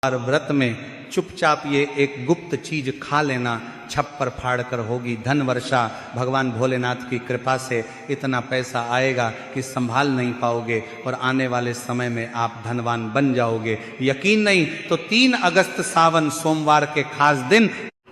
व्रत में चुपचाप ये एक गुप्त चीज खा लेना, छप्पर फाड़ कर होगी धन वर्षा। भगवान भोलेनाथ की कृपा से इतना पैसा आएगा कि संभाल नहीं पाओगे और आने वाले समय में आप धनवान बन जाओगे। यकीन नहीं तो 3 अगस्त सावन सोमवार के खास दिन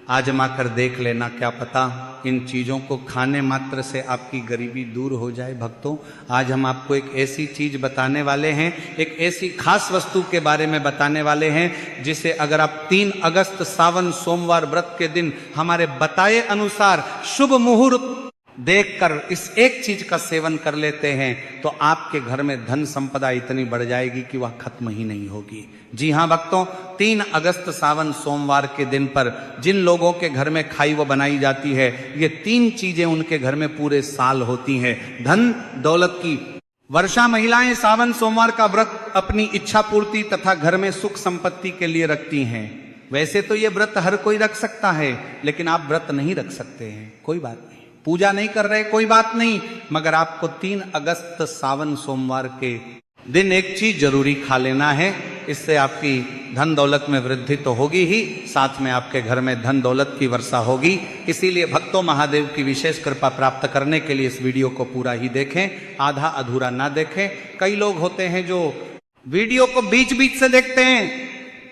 आजमा कर देख लेना, क्या पता इन चीज़ों को खाने मात्र से आपकी गरीबी दूर हो जाए। भक्तों, आज हम आपको एक ऐसी चीज़ बताने वाले हैं, एक ऐसी खास वस्तु के बारे में बताने वाले हैं जिसे अगर आप 3 अगस्त सावन सोमवार व्रत के दिन हमारे बताए अनुसार शुभ मुहूर्त देखकर इस एक चीज का सेवन कर लेते हैं तो आपके घर में धन संपदा इतनी बढ़ जाएगी कि वह खत्म ही नहीं होगी। जी हाँ भक्तों, 3 अगस्त सावन सोमवार के दिन पर जिन लोगों के घर में खाई वो बनाई जाती है, ये 3 चीजें उनके घर में पूरे साल होती हैं। धन दौलत की वर्षा। महिलाएं सावन सोमवार का व्रत अपनी इच्छा पूर्ति तथा घर में सुख संपत्ति के लिए रखती हैं। वैसे तो ये व्रत हर कोई रख सकता है, लेकिन आप व्रत नहीं रख सकते हैं, कोई बात नहीं। पूजा नहीं कर रहे, कोई बात नहीं, मगर आपको 3 अगस्त सावन सोमवार के दिन एक चीज जरूरी खा लेना है। इससे आपकी धन दौलत में वृद्धि तो होगी ही, साथ में आपके घर में धन दौलत की वर्षा होगी। इसीलिए भक्तों, महादेव की विशेष कृपा प्राप्त करने के लिए इस वीडियो को पूरा ही देखें, आधा अधूरा ना देखें। कई लोग होते हैं जो वीडियो को बीच बीच से देखते हैं,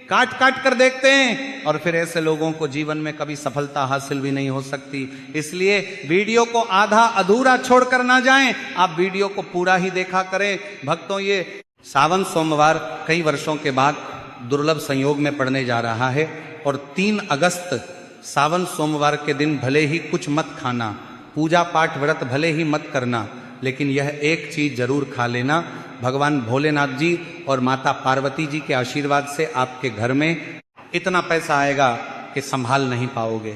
काट काट कर देखते हैं, और फिर ऐसे लोगों को जीवन में कभी सफलता हासिल भी नहीं हो सकती। इसलिए वीडियो को आधा अधूरा छोड़कर ना जाएं, आप वीडियो को पूरा ही देखा करें। भक्तों, ये सावन सोमवार कई वर्षों के बाद दुर्लभ संयोग में पड़ने जा रहा है और 3 अगस्त सावन सोमवार के दिन भले ही कुछ मत खाना, पूजा पाठ व्रत भले ही मत करना, लेकिन यह एक चीज जरूर खा लेना। भगवान भोलेनाथ जी और माता पार्वती जी के आशीर्वाद से आपके घर में इतना पैसा आएगा कि संभाल नहीं पाओगे।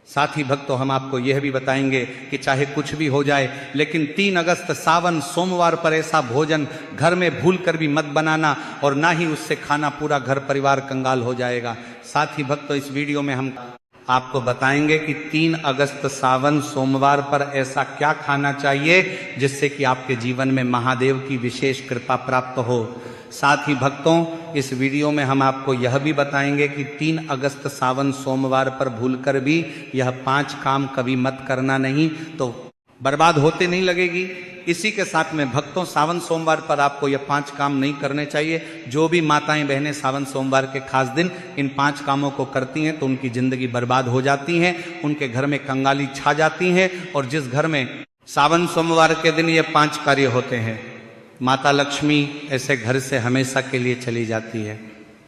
साथ ही भक्तों, हम आपको यह भी बताएंगे कि चाहे कुछ भी हो जाए, लेकिन 3 अगस्त सावन सोमवार पर ऐसा भोजन घर में भूल कर भी मत बनाना, और ना ही उससे खाना, पूरा घर परिवार कंगाल हो जाएगा। साथ ही भक्तों, इस वीडियो में हम आपको बताएंगे कि 3 अगस्त सावन सोमवार पर ऐसा क्या खाना चाहिए जिससे कि आपके जीवन में महादेव की विशेष कृपा प्राप्त हो। साथ ही भक्तों, इस वीडियो में हम आपको यह भी बताएंगे कि 3 अगस्त सावन सोमवार पर भूलकर भी यह 5 काम कभी मत करना, नहीं तो बर्बाद होते नहीं लगेगी। इसी के साथ में भक्तों, सावन सोमवार पर आपको ये 5 काम नहीं करने चाहिए। जो भी माताएं बहनें सावन सोमवार के खास दिन इन 5 कामों को करती हैं तो उनकी जिंदगी बर्बाद हो जाती है, उनके घर में कंगाली छा जाती है। और जिस घर में सावन सोमवार के दिन ये 5 कार्य होते हैं, माता लक्ष्मी ऐसे घर से हमेशा के लिए चली जाती है।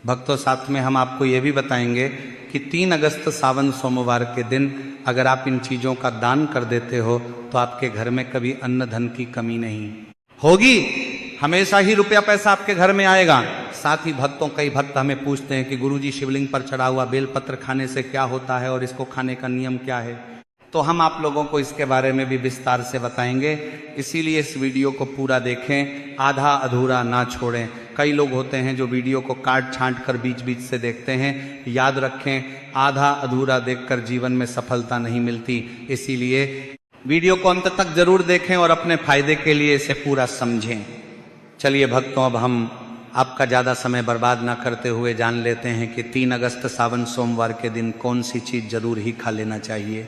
भक्तों, साथ में हम आपको ये भी बताएंगे कि 3 अगस्त सावन सोमवार के दिन अगर आप इन चीज़ों का दान कर देते हो तो आपके घर में कभी अन्न धन की कमी नहीं होगी, हमेशा ही रुपया पैसा आपके घर में आएगा। साथ ही भक्तों, कई भक्त हमें पूछते हैं कि गुरुजी, शिवलिंग पर चढ़ा हुआ बेलपत्र खाने से क्या होता है और इसको खाने का नियम क्या है, तो हम आप लोगों को इसके बारे में भी विस्तार से बताएंगे। इसीलिए इस वीडियो को पूरा देखें, आधा अधूरा ना छोड़ें। कई लोग होते हैं जो वीडियो को काट छांट कर बीच बीच से देखते हैं। याद रखें, आधा अधूरा देखकर जीवन में सफलता नहीं मिलती। इसीलिए वीडियो को अंत तक जरूर देखें और अपने फायदे के लिए इसे पूरा समझें। चलिए भक्तों, अब हम आपका ज़्यादा समय बर्बाद ना करते हुए जान लेते हैं कि 3 अगस्त सावन सोमवार के दिन कौन सी चीज़ जरूर ही खा लेना चाहिए।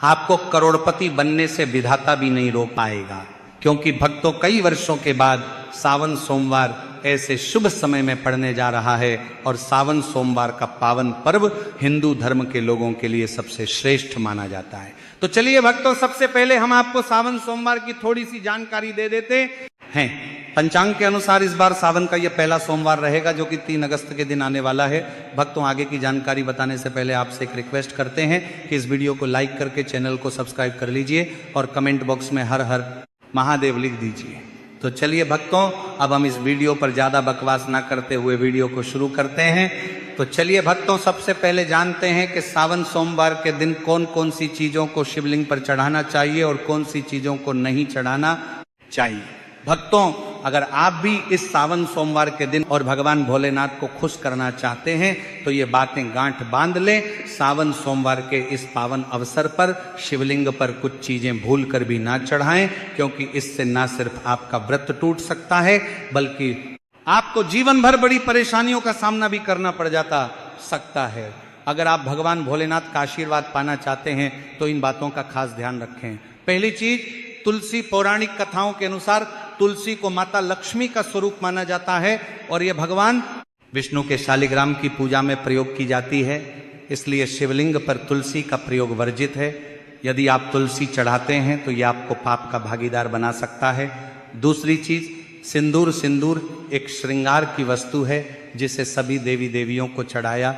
आपको करोड़पति बनने से विधाता भी नहीं रोक पाएगा, क्योंकि भक्तों, कई वर्षों के बाद सावन सोमवार ऐसे शुभ समय में पड़ने जा रहा है और सावन सोमवार का पावन पर्व हिंदू धर्म के लोगों के लिए सबसे श्रेष्ठ माना जाता है। तो चलिए भक्तों, सबसे पहले हम आपको सावन सोमवार की थोड़ी सी जानकारी दे देते हैं। पंचांग के अनुसार इस बार सावन का यह पहला सोमवार रहेगा, जो कि 3 अगस्त के दिन आने वाला है। भक्तों, आगे की जानकारी बताने से पहले आपसे एक रिक्वेस्ट करते हैं कि इस वीडियो को लाइक करके चैनल को सब्सक्राइब कर लीजिए और कमेंट बॉक्स में हर हर महादेव लिख दीजिए। तो चलिए भक्तों, अब हम इस वीडियो पर ज़्यादा बकवास ना करते हुए वीडियो को शुरू करते हैं। तो चलिए भक्तों, सबसे पहले जानते हैं कि सावन सोमवार के दिन कौन कौन सी चीज़ों को शिवलिंग पर चढ़ाना चाहिए और कौन सी चीज़ों को नहीं चढ़ाना चाहिए। भक्तों, अगर आप भी इस सावन सोमवार के दिन और भगवान भोलेनाथ को खुश करना चाहते हैं तो ये बातें गांठ बांध लें। सावन सोमवार के इस पावन अवसर पर शिवलिंग पर कुछ चीजें भूल कर भी ना चढ़ाएं, क्योंकि इससे ना सिर्फ आपका व्रत टूट सकता है बल्कि आपको जीवन भर बड़ी परेशानियों का सामना भी करना पड़ जाता सकता है। अगर आप भगवान भोलेनाथ का आशीर्वाद पाना चाहते हैं तो इन बातों का खास ध्यान रखें। पहली चीज, तुलसी पौराणिक कथाओं के अनुसार तुलसी को माता लक्ष्मी का स्वरूप माना जाता है और यह भगवान विष्णु के शालिग्राम की पूजा में प्रयोग की जाती है, इसलिए शिवलिंग पर तुलसी का प्रयोग वर्जित है। यदि आप तुलसी चढ़ाते हैं तो यह आपको पाप का भागीदार बना सकता है। दूसरी चीज, सिंदूर एक श्रृंगार की वस्तु है जिसे सभी देवी देवियों को चढ़ाया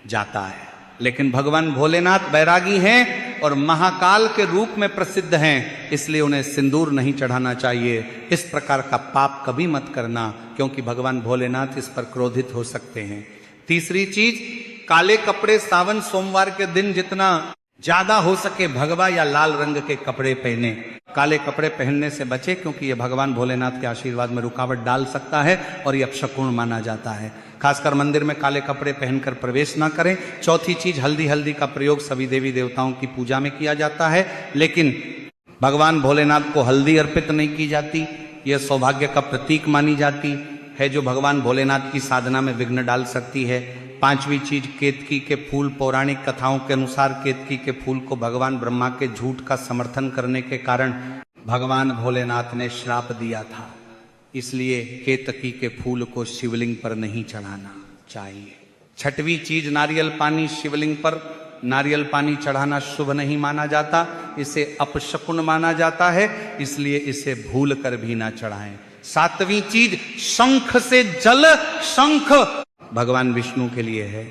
जाता है, लेकिन भगवान भोलेनाथ बैरागी हैं और महाकाल के रूप में प्रसिद्ध हैं, इसलिए उन्हें सिंदूर नहीं चढ़ाना चाहिए। इस प्रकार का पाप कभी मत करना, क्योंकि भगवान भोलेनाथ इस पर क्रोधित हो सकते हैं। तीसरी चीज, काले कपड़े सावन सोमवार के दिन जितना ज्यादा हो सके भगवा या लाल रंग के कपड़े पहने। काले कपड़े पहनने से बचे, क्योंकि यह भगवान भोलेनाथ के आशीर्वाद में रुकावट डाल सकता है और यह अपशकुन माना जाता है। खासकर मंदिर में काले कपड़े पहनकर प्रवेश ना करें। चौथी चीज, हल्दी का प्रयोग सभी देवी देवताओं की पूजा में किया जाता है, लेकिन भगवान भोलेनाथ को हल्दी अर्पित नहीं की जाती। यह सौभाग्य का प्रतीक मानी जाती है, जो भगवान भोलेनाथ की साधना में विघ्न डाल सकती है। पांचवी चीज, केतकी के फूल। पौराणिक कथाओं के अनुसार केतकी के फूल को भगवान ब्रह्मा के झूठ का समर्थन करने के कारण भगवान भोलेनाथ ने श्राप दिया था, इसलिए केतकी के फूल को शिवलिंग पर नहीं चढ़ाना चाहिए। छठवीं चीज, नारियल पानी। शिवलिंग पर नारियल पानी चढ़ाना शुभ नहीं माना जाता, इसे अपशकुन माना जाता है, इसलिए इसे भूल कर भी ना चढ़ाएं। सातवीं चीज, शंख से जल। शंख भगवान विष्णु के लिए है,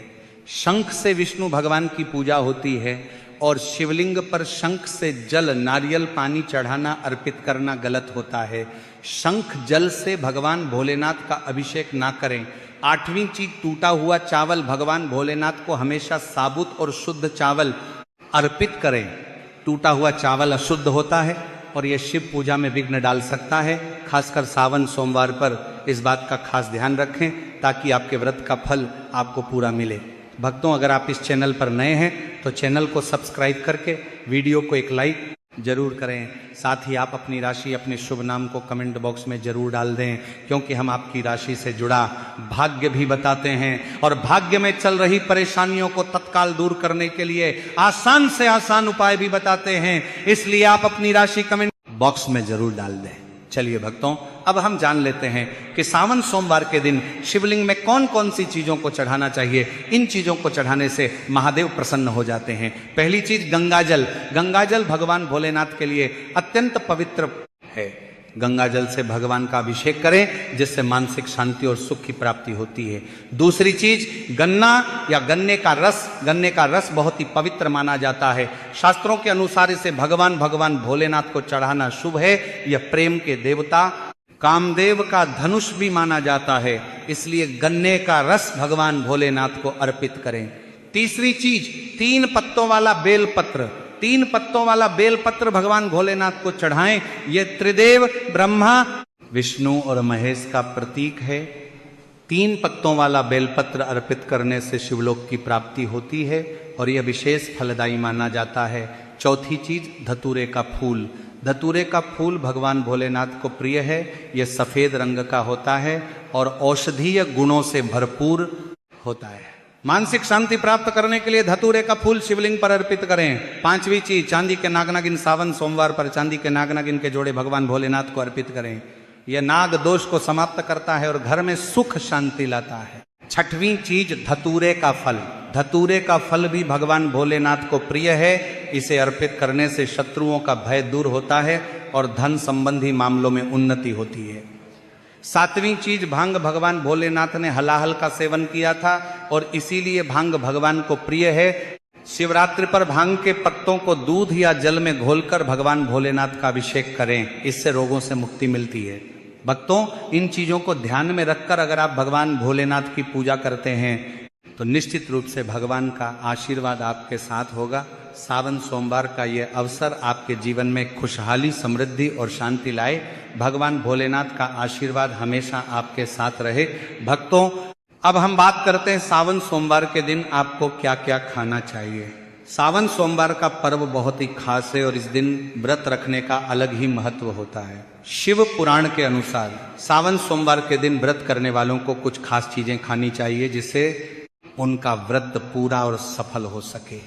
शंख से विष्णु भगवान की पूजा होती है और शिवलिंग पर शंख से जल, नारियल पानी चढ़ाना, अर्पित करना गलत होता है। शंख जल से भगवान भोलेनाथ का अभिषेक ना करें। आठवीं चीज, टूटा हुआ चावल। भगवान भोलेनाथ को हमेशा साबुत और शुद्ध चावल अर्पित करें। टूटा हुआ चावल अशुद्ध होता है और यह शिव पूजा में विघ्न डाल सकता है। खासकर सावन सोमवार पर इस बात का खास ध्यान रखें, ताकि आपके व्रत का फल आपको पूरा मिले। भक्तों, अगर आप इस चैनल पर नए हैं तो चैनल को सब्सक्राइब करके वीडियो को एक लाइक जरूर करें। साथ ही आप अपनी राशि, अपने शुभ नाम को कमेंट बॉक्स में जरूर डाल दें, क्योंकि हम आपकी राशि से जुड़ा भाग्य भी बताते हैं और भाग्य में चल रही परेशानियों को तत्काल दूर करने के लिए आसान से आसान उपाय भी बताते हैं, इसलिए आप अपनी राशि कमेंट बॉक्स में जरूर डाल दें। चलिए भक्तों, अब हम जान लेते हैं कि सावन सोमवार के दिन शिवलिंग में कौन कौन सी चीजों को चढ़ाना चाहिए। इन चीजों को चढ़ाने से महादेव प्रसन्न हो जाते हैं। पहली चीज, गंगाजल। गंगाजल भगवान भोलेनाथ के लिए अत्यंत पवित्र है। गंगाजल से भगवान का अभिषेक करें, जिससे मानसिक शांति और सुख की प्राप्ति होती है। दूसरी चीज, गन्ना या गन्ने का रस। गन्ने का रस बहुत ही पवित्र माना जाता है। शास्त्रों के अनुसार इसे भगवान भोलेनाथ को चढ़ाना शुभ है। यह प्रेम के देवता कामदेव का धनुष भी माना जाता है, इसलिए गन्ने का रस भगवान भोलेनाथ को अर्पित करें। तीसरी चीज, 3 पत्तों वाला बेलपत्र। 3 पत्तों वाला बेलपत्र भगवान भोलेनाथ को चढ़ाएं। यह त्रिदेव ब्रह्मा, विष्णु और महेश का प्रतीक है। 3 पत्तों वाला बेलपत्र अर्पित करने से शिवलोक की प्राप्ति होती है और यह विशेष फलदायी माना जाता है। चौथी चीज, धतूरे का फूल। धतूरे का फूल भगवान भोलेनाथ को प्रिय है। यह सफेद रंग का होता है और औषधीय गुणों से भरपूर होता है। मानसिक शांति प्राप्त करने के लिए धतूरे का फूल शिवलिंग पर अर्पित करें। पांचवी चीज, चांदी के नागनागिन। सावन सोमवार पर चांदी के नागनागिन के जोड़े भगवान भोलेनाथ को अर्पित करें। यह नाग दोष को समाप्त करता है और घर में सुख शांति लाता है। छठवीं चीज, धतूरे का फल। धतूरे का फल भी भगवान भोलेनाथ को प्रिय है। इसे अर्पित करने से शत्रुओं का भय दूर होता है और धन संबंधी मामलों में उन्नति होती है। सातवीं चीज, भांग। भगवान भोलेनाथ ने हलाहल का सेवन किया था और इसीलिए भांग भगवान को प्रिय है। शिवरात्रि पर भांग के पत्तों को दूध या जल में घोलकर भगवान भोलेनाथ का अभिषेक करें, इससे रोगों से मुक्ति मिलती है। भक्तों, इन चीजों को ध्यान में रखकर अगर आप भगवान भोलेनाथ की पूजा करते हैं तो निश्चित रूप से भगवान का आशीर्वाद आपके साथ होगा। सावन सोमवार का ये अवसर आपके जीवन में खुशहाली, समृद्धि और शांति लाए। भगवान भोलेनाथ का आशीर्वाद हमेशा आपके साथ रहे। भक्तों, अब हम बात करते हैं सावन सोमवार के दिन आपको क्या क्या खाना चाहिए। सावन सोमवार का पर्व बहुत ही खास है और इस दिन व्रत रखने का अलग ही महत्व होता है। शिव पुराण के अनुसार सावन सोमवार के दिन व्रत करने वालों को कुछ खास चीजें खानी चाहिए जिससे उनका व्रत पूरा और सफल हो सके।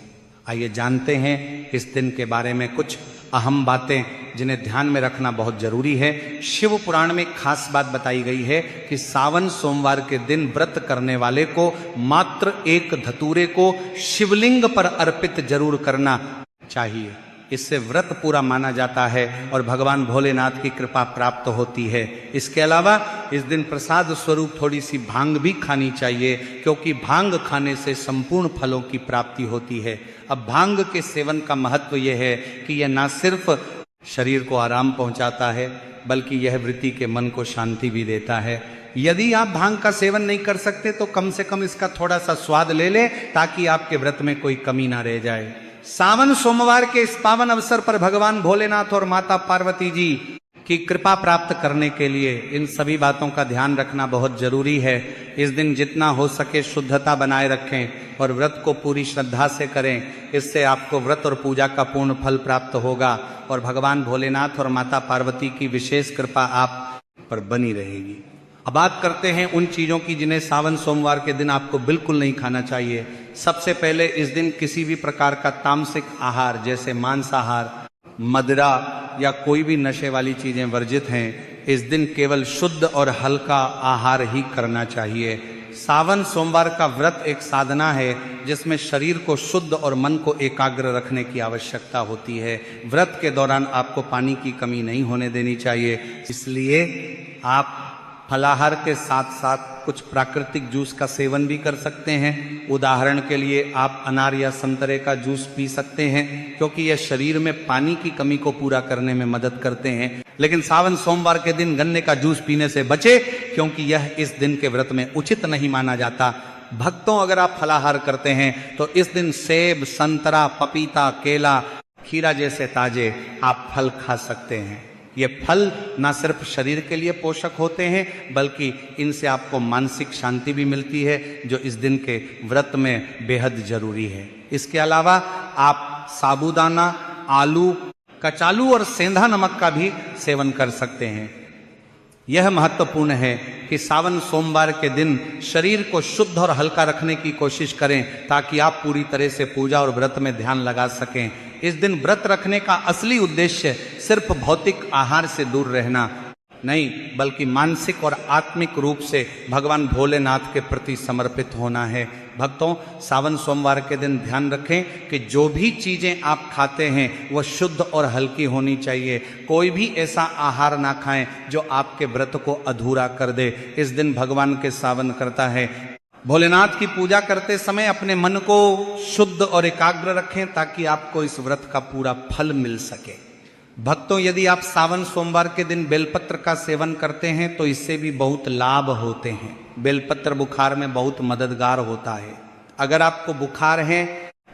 आइए जानते हैं इस दिन के बारे में कुछ अहम बातें जिन्हें ध्यान में रखना बहुत जरूरी है। शिव पुराण में एक खास बात बताई गई है कि सावन सोमवार के दिन व्रत करने वाले को मात्र एक धतूरे को शिवलिंग पर अर्पित जरूर करना चाहिए। इससे व्रत पूरा माना जाता है और भगवान भोलेनाथ की कृपा प्राप्त होती है। इसके अलावा इस दिन प्रसाद स्वरूप थोड़ी सी भांग भी खानी चाहिए क्योंकि भांग खाने से संपूर्ण फलों की प्राप्ति होती है। अब भांग के सेवन का महत्व यह है कि यह न सिर्फ शरीर को आराम पहुंचाता है बल्कि यह वृत्ति के मन को शांति भी देता है। यदि आप भांग का सेवन नहीं कर सकते तो कम से कम इसका थोड़ा सा स्वाद ले लें ताकि आपके व्रत में कोई कमी ना रह जाए। सावन सोमवार के इस पावन अवसर पर भगवान भोलेनाथ और माता पार्वती जी की कृपा प्राप्त करने के लिए इन सभी बातों का ध्यान रखना बहुत जरूरी है। इस दिन जितना हो सके शुद्धता बनाए रखें और व्रत को पूरी श्रद्धा से करें। इससे आपको व्रत और पूजा का पूर्ण फल प्राप्त होगा और भगवान भोलेनाथ और माता पार्वती की विशेष कृपा आप पर बनी रहेगी। अब बात करते हैं उन चीज़ों की जिन्हें सावन सोमवार के दिन आपको बिल्कुल नहीं खाना चाहिए। सबसे पहले इस दिन किसी भी प्रकार का तामसिक आहार जैसे मांसाहार, मदिरा या कोई भी नशे वाली चीज़ें वर्जित हैं। इस दिन केवल शुद्ध और हल्का आहार ही करना चाहिए। सावन सोमवार का व्रत एक साधना है जिसमें शरीर को शुद्ध और मन को एकाग्र रखने की आवश्यकता होती है। व्रत के दौरान आपको पानी की कमी नहीं होने देनी चाहिए, इसलिए आप फलाहार के साथ साथ कुछ प्राकृतिक जूस का सेवन भी कर सकते हैं। उदाहरण के लिए आप अनार या संतरे का जूस पी सकते हैं क्योंकि यह शरीर में पानी की कमी को पूरा करने में मदद करते हैं। लेकिन सावन सोमवार के दिन गन्ने का जूस पीने से बचे क्योंकि यह इस दिन के व्रत में उचित नहीं माना जाता। भक्तों, अगर आप फलाहार करते हैं तो इस दिन सेब, संतरा, पपीता, केला, खीरा जैसे ताजे आप फल खा सकते हैं। ये फल न सिर्फ शरीर के लिए पोषक होते हैं बल्कि इनसे आपको मानसिक शांति भी मिलती है जो इस दिन के व्रत में बेहद जरूरी है। इसके अलावा आप साबूदाना, आलू, कचालू और सेंधा नमक का भी सेवन कर सकते हैं। यह महत्वपूर्ण है कि सावन सोमवार के दिन शरीर को शुद्ध और हल्का रखने की कोशिश करें ताकि आप पूरी तरह से पूजा और व्रत में ध्यान लगा सकें। इस दिन व्रत रखने का असली उद्देश्य सिर्फ भौतिक आहार से दूर रहना नहीं बल्कि मानसिक और आत्मिक रूप से भगवान भोलेनाथ के प्रति समर्पित होना है। भक्तों, सावन सोमवार के दिन ध्यान रखें कि जो भी चीज़ें आप खाते हैं वह शुद्ध और हल्की होनी चाहिए। कोई भी ऐसा आहार ना खाएं जो आपके व्रत को अधूरा कर दे। इस दिन भगवान के सावन करता है। भोलेनाथ की पूजा करते समय अपने मन को शुद्ध और एकाग्र रखें ताकि आपको इस व्रत का पूरा फल मिल सके। भक्तों, यदि आप सावन सोमवार के दिन बेलपत्र का सेवन करते हैं तो इससे भी बहुत लाभ होते हैं। बेलपत्र बुखार में बहुत मददगार होता है। अगर आपको बुखार है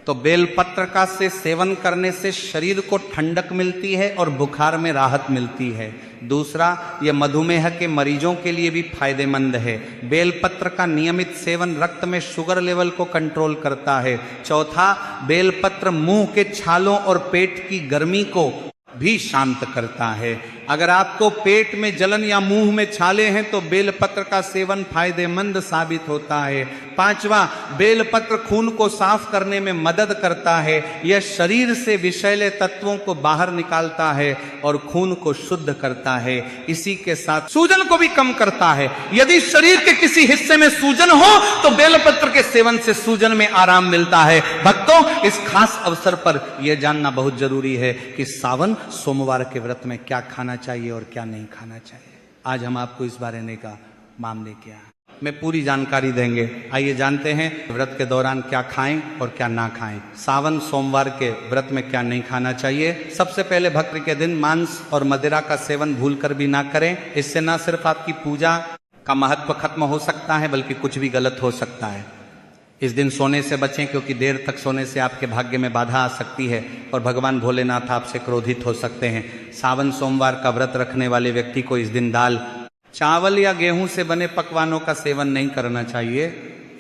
तो बेलपत्र का से सेवन करने से शरीर को ठंडक मिलती है और बुखार में राहत मिलती है। दूसरा, यह मधुमेह के मरीजों के लिए भी फायदेमंद है। बेलपत्र का नियमित सेवन रक्त में शुगर लेवल को कंट्रोल करता है। चौथा, बेलपत्र मुंह के छालों और पेट की गर्मी को भी शांत करता है। अगर आपको पेट में जलन या मुंह में छाले हैं तो बेलपत्र का सेवन फायदेमंद साबित होता है। पांचवा, बेलपत्र खून को साफ करने में मदद करता है। यह शरीर से विषैले तत्वों को बाहर निकालता है और खून को शुद्ध करता है। इसी के साथ सूजन को भी कम करता है। यदि शरीर के किसी हिस्से में सूजन हो तो बेलपत्र के सेवन से सूजन में आराम मिलता है। भक्तों, इस खास अवसर पर यह जानना बहुत जरूरी है कि सावन सोमवार के व्रत में क्या खाना चाहिए और क्या नहीं खाना चाहिए। आज हम आपको इस बारे में का मामले क्या में पूरी जानकारी देंगे। आइए जानते हैं व्रत के दौरान क्या खाएं और क्या ना खाएं। सावन सोमवार के व्रत में क्या नहीं खाना चाहिए। सबसे पहले भक्त के दिन मांस और मदिरा का सेवन भूलकर भी ना करें। इससे ना सिर्फ आपकी पूजा का महत्व खत्म हो सकता है बल्कि कुछ भी गलत हो सकता है। इस दिन सोने से बचें क्योंकि देर तक सोने से आपके भाग्य में बाधा आ सकती है और भगवान भोलेनाथ आपसे क्रोधित हो सकते हैं। सावन सोमवार का व्रत रखने वाले व्यक्ति को इस दिन दाल, चावल या गेहूं से बने पकवानों का सेवन नहीं करना चाहिए।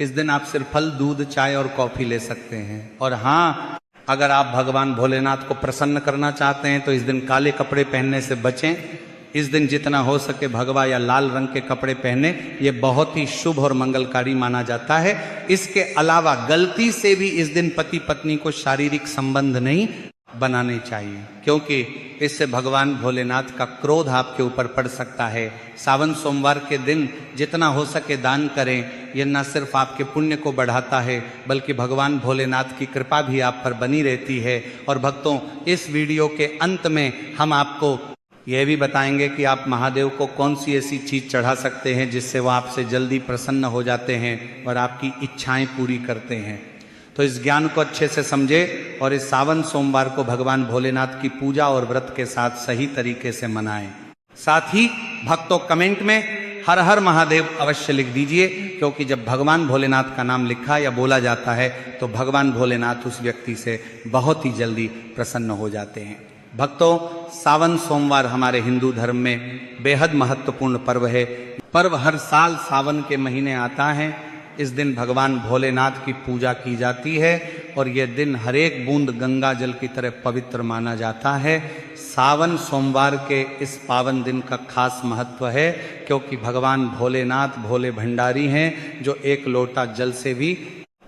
इस दिन आप सिर्फ फल, दूध, चाय और कॉफी ले सकते हैं। और हाँ, अगर आप भगवान भोलेनाथ को प्रसन्न करना चाहते हैं तो इस दिन काले कपड़े पहनने से बचें। इस दिन जितना हो सके भगवा या लाल रंग के कपड़े पहने, ये बहुत ही शुभ और मंगलकारी माना जाता है। इसके अलावा गलती से भी इस दिन पति पत्नी को शारीरिक संबंध नहीं बनाने चाहिए, क्योंकि इससे भगवान भोलेनाथ का क्रोध आपके ऊपर पड़ सकता है। सावन सोमवार के दिन जितना हो सके दान करें। यह न सिर्फ आपके पुण्य को बढ़ाता है, बल्कि भगवान भोलेनाथ की कृपा भी आप पर बनी रहती है। और भक्तों, इस वीडियो के अंत में हम आपको यह भी बताएंगे कि आप महादेव को कौन सी ऐसी चीज़ चढ़ा सकते हैं जिससे वो आपसे जल्दी प्रसन्न हो जाते हैं और आपकी इच्छाएं पूरी करते हैं। तो इस ज्ञान को अच्छे से समझे और इस सावन सोमवार को भगवान भोलेनाथ की पूजा और व्रत के साथ सही तरीके से मनाएं। साथ ही भक्तों, कमेंट में हर हर महादेव अवश्य लिख दीजिए, क्योंकि जब भगवान भोलेनाथ का नाम लिखा या बोला जाता है तो भगवान भोलेनाथ उस व्यक्ति से बहुत ही जल्दी प्रसन्न हो जाते हैं। भक्तों, सावन सोमवार हमारे हिंदू धर्म में बेहद महत्वपूर्ण पर्व है। पर्व हर साल सावन के महीने आता है। इस दिन भगवान भोलेनाथ की पूजा की जाती है और यह दिन हर एक बूंद गंगा जल की तरह पवित्र माना जाता है। सावन सोमवार के इस पावन दिन का खास महत्व है, क्योंकि भगवान भोलेनाथ भोले भंडारी हैं, जो एक लोटा जल से भी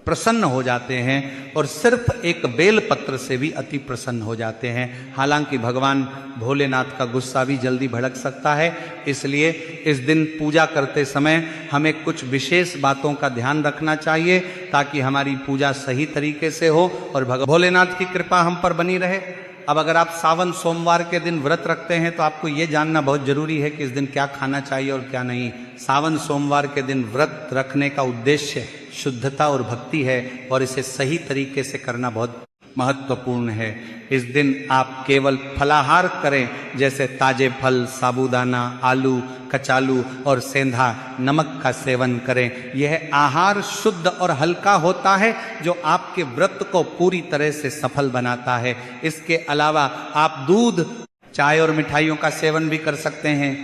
प्रसन्न हो जाते हैं और सिर्फ एक बेल पत्र से भी अति प्रसन्न हो जाते हैं। हालांकि भगवान भोलेनाथ का गुस्सा भी जल्दी भड़क सकता है, इसलिए इस दिन पूजा करते समय हमें कुछ विशेष बातों का ध्यान रखना चाहिए ताकि हमारी पूजा सही तरीके से हो और भोलेनाथ की कृपा हम पर बनी रहे। अब अगर आप सावन सोमवार के दिन व्रत रखते हैं तो आपको ये जानना बहुत जरूरी है कि इस दिन क्या खाना चाहिए और क्या नहीं। सावन सोमवार के दिन व्रत रखने का उद्देश्य शुद्धता और भक्ति है और इसे सही तरीके से करना बहुत महत्वपूर्ण है। इस दिन आप केवल फलाहार करें, जैसे ताजे फल, साबूदाना, आलू, कचालू और सेंधा नमक का सेवन करें। यह आहार शुद्ध और हल्का होता है जो आपके व्रत को पूरी तरह से सफल बनाता है। इसके अलावा आप दूध, चाय और मिठाइयों का सेवन भी कर सकते हैं।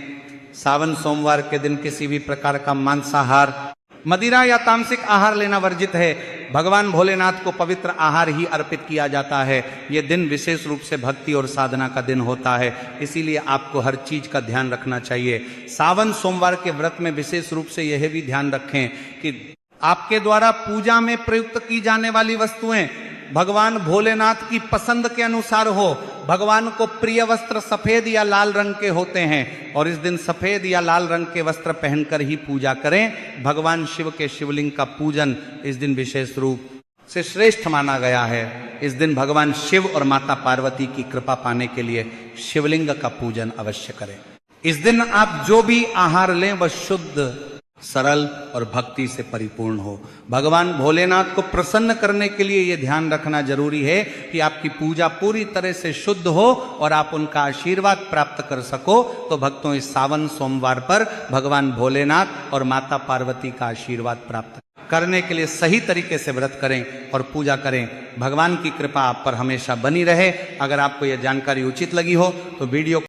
सावन सोमवार के दिन किसी भी प्रकार का मांसाहार, मदिरा या तामसिक आहार लेना वर्जित है। भगवान भोलेनाथ को पवित्र आहार ही अर्पित किया जाता है। यह दिन विशेष रूप से भक्ति और साधना का दिन होता है, इसीलिए आपको हर चीज का ध्यान रखना चाहिए। सावन सोमवार के व्रत में विशेष रूप से यह भी ध्यान रखें कि आपके द्वारा पूजा में प्रयुक्त की जाने वाली वस्तुएं भगवान भोलेनाथ की पसंद के अनुसार हो। भगवान को प्रिय वस्त्र सफेद या लाल रंग के होते हैं और इस दिन सफेद या लाल रंग के वस्त्र पहनकर ही पूजा करें। भगवान शिव के शिवलिंग का पूजन इस दिन विशेष रूप से श्रेष्ठ माना गया है। इस दिन भगवान शिव और माता पार्वती की कृपा पाने के लिए शिवलिंग का पूजन अवश्य करें। इस दिन आप जो भी आहार लें वह शुद्ध, सरल और भक्ति से परिपूर्ण हो। भगवान भोलेनाथ को प्रसन्न करने के लिए यह ध्यान रखना जरूरी है कि आपकी पूजा पूरी तरह से शुद्ध हो और आप उनका आशीर्वाद प्राप्त कर सको। तो भक्तों, इस सावन सोमवार पर भगवान भोलेनाथ और माता पार्वती का आशीर्वाद प्राप्त करने के लिए सही तरीके से व्रत करें और पूजा करें। भगवान की कृपा आप पर हमेशा बनी रहे। अगर आपको यह जानकारी उचित लगी हो तो वीडियो